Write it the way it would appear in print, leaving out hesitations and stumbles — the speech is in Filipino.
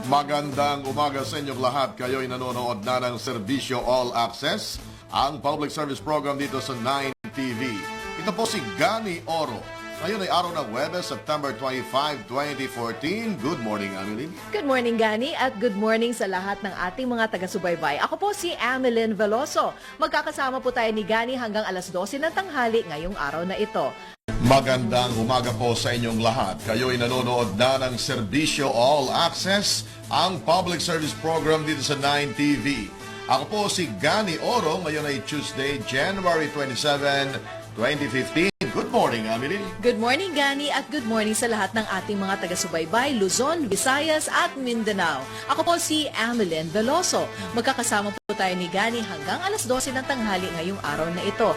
Magandang umaga sa inyong lahat. Kayo'y nanonood na ng Serbisyo All Access, ang public service program dito sa 9 TV. Ito po si Gani Oro. Ngayon ay araw ng Huwebes, September 25, 2014. Good morning, Ameline. Good morning, Gani, at good morning sa lahat ng ating mga taga-subaybay. Ako po si Amelyn Veloso. Magkakasama po tayo ni Gani hanggang alas 12 ng tanghali ngayong araw na ito. Magandang umaga po sa inyong lahat. Kayo'y nanonood na ng Serbisyo All Access, ang public service program dito sa 9 TV. Ako po si Gani Oro. Ngayon ay Tuesday, January 27, 2015. Good morning, Ameline. Good morning, Gani, at good morning sa lahat ng ating mga taga-subaybay, Luzon, Visayas, at Mindanao. Ako po si Amelyn Veloso. Magkakasama po tayo ni Gani hanggang alas 12 ng tanghali ngayong araw na ito.